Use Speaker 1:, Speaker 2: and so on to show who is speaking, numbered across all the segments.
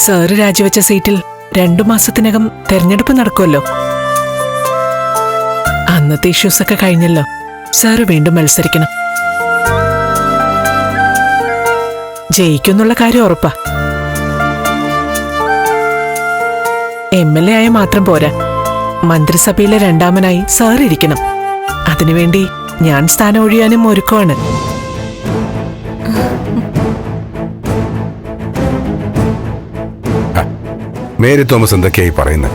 Speaker 1: Sir രാജിവെച്ച സീറ്റിൽ 2 മാസത്തിനകം തെരഞ്ഞെടുപ്പ് നടക്കുമല്ലോ. അന്നത്തെ ഇഷ്യൂസ് ഒക്കെ കഴിഞ്ഞല്ലോ. സാറ് വീണ്ടും മത്സരിക്കണം. ജയിക്കുന്നുള്ള കാര്യം ഉറപ്പാ. MLA ആയ മാത്രം പോരാ, മന്ത്രിസഭയിലെ രണ്ടാമനായി സാറ് ഇരിക്കണം. അതിനുവേണ്ടി ഞാൻ സ്ഥാനം ഒഴിയാനും ഒരുക്കമാണ്.
Speaker 2: മേരി തോമസ് എന്തൊക്കെയായി പറയുന്നത്?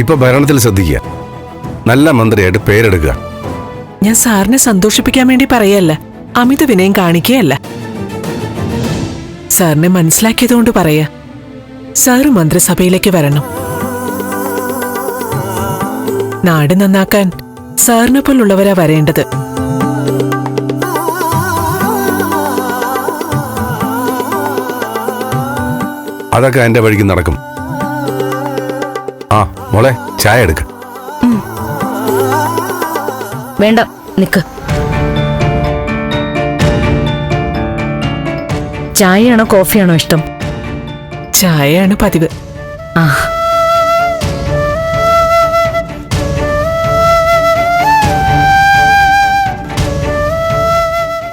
Speaker 2: ഇപ്പൊ ഭരണത്തിൽ ശ്രദ്ധിക്കുക, നല്ല മന്ത്രിയായിട്ട് പേരെടുക്കുക.
Speaker 1: ഞാൻ സാറിനെ സന്തോഷിപ്പിക്കാൻ വേണ്ടി പറയല്ല, അമിത വിനയം കാണിക്കുകയല്ല. സാറിനെ മനസ്സിലാക്കിയതുകൊണ്ട് പറയാ, സാറ് മന്ത്രിസഭയിലേക്ക് വരണം. നാട് നന്നാക്കാൻ സാറിനെ പോലുള്ളവരാ വരേണ്ടത്.
Speaker 2: അതൊക്കെ എന്റെ വഴിക്ക് നടക്കും. ആ മോളെ, ചായ എടുക്ക.
Speaker 3: വേണ്ട, നിക്ക്. ചായയാണോ കോഫിയാണോ ഇഷ്ടം?
Speaker 1: ചായയാണ് പതിവ്.
Speaker 3: ആ,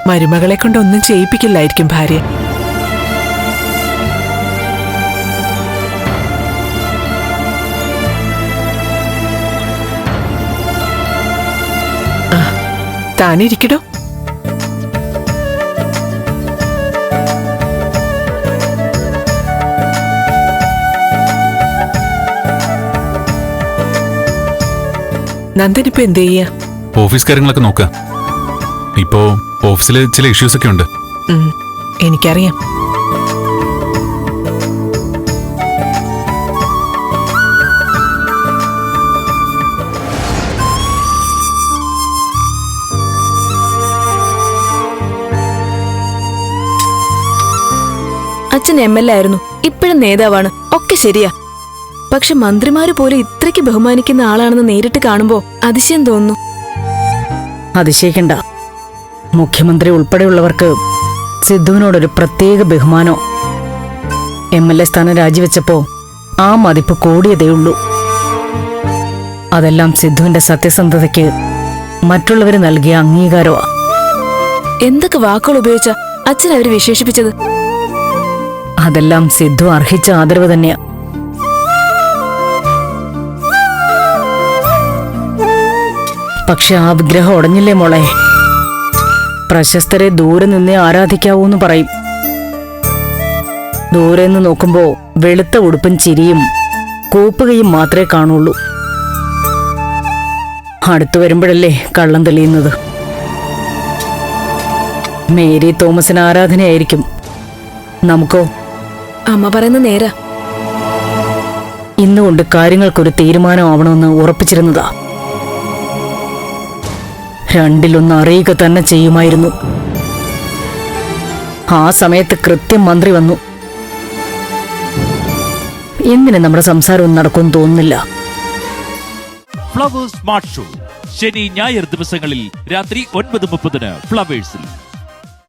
Speaker 1: മരുമകളെ കൊണ്ടൊന്നും ചെയ്യിപ്പിക്കില്ലായിരിക്കും ഭാര്യ. താനിരിക്കടോ. നന്ദനിപ്പോ എന്ത് ചെയ്യാ?
Speaker 4: ഓഫീസ് കാര്യങ്ങളൊക്കെ നോക്കുക. ഇപ്പോ ഓഫീസില് ചില ഇഷ്യൂസ് ഒക്കെ ഉണ്ട്.
Speaker 1: എനിക്കറിയാം.
Speaker 5: അച്ഛൻ MLA ആയിരുന്നു, ഇപ്പോഴും നേതാവാണ്, ഒക്കെ ശരിയാ. പക്ഷെ മന്ത്രിമാര് പോലും ഇത്രയ്ക്ക് ബഹുമാനിക്കുന്ന ആളാണെന്ന് നേരിട്ട് കാണുമ്പോ അതിശയം തോന്നുന്നു.
Speaker 3: അതിശയിക്കണ്ട. മുഖ്യമന്ത്രി ഉൾപ്പെടെയുള്ളവർക്ക് സിദ്ധുവിനോടൊരു പ്രത്യേക ബഹുമാനോ. MLA സ്ഥാനം രാജിവെച്ചപ്പോ ആ മതിപ്പ് കൂടിയതേയുള്ളൂ. അതെല്ലാം സിദ്ധുവിന്റെ സത്യസന്ധതയ്ക്ക് മറ്റുള്ളവര് നൽകിയ അംഗീകാരമാ.
Speaker 5: എന്തൊക്കെ വാക്കുകൾ ഉപയോഗിച്ച അച്ഛൻ അവര് വിശേഷിപ്പിച്ചത്?
Speaker 3: അതെല്ലാം സിദ്ധു അർഹിച്ച ആദരവ് തന്നെയാ. പക്ഷെ ആ വിഗ്രഹം ഉടഞ്ഞില്ലേ മോളെ? പ്രശസ്തരെ ദൂരെ നിന്നേ ആരാധിക്കാവൂന്ന് പറയും. ദൂരെ നിന്ന് നോക്കുമ്പോ വെളുത്ത ഉടുപ്പും ചിരിയും കൂപ്പുകയും മാത്രമേ കാണുള്ളൂ. അടുത്തു വരുമ്പോഴല്ലേ കള്ളം തെളിയുന്നത്. മേരി തോമസിന് ആരാധനയായിരിക്കും. നമുക്കോ?
Speaker 5: അമ്മ പറയുന്ന നേരാ.
Speaker 3: ഇന്നുകൊണ്ട് കാര്യങ്ങൾക്കൊരു തീരുമാനമാവണമെന്ന് ഉറപ്പിച്ചിരുന്നതാ. രണ്ടിലൊന്ന് അറിയുക തന്നെ ചെയ്യുമായിരുന്നു. ആ സമയത്ത് കൃത്യം മന്ത്രി വന്നു. എന്തിന് നമ്മുടെ സംസാരമൊന്നും നടക്കുമെന്ന് തോന്നുന്നില്ല.
Speaker 6: ഫ്ലവേഴ്സ് സ്മാർട്ട് ഷോ ശനി ഞായർ ദിവസങ്ങളിൽ രാത്രി 9:30 ഫ്ലവേഴ്സിൽ.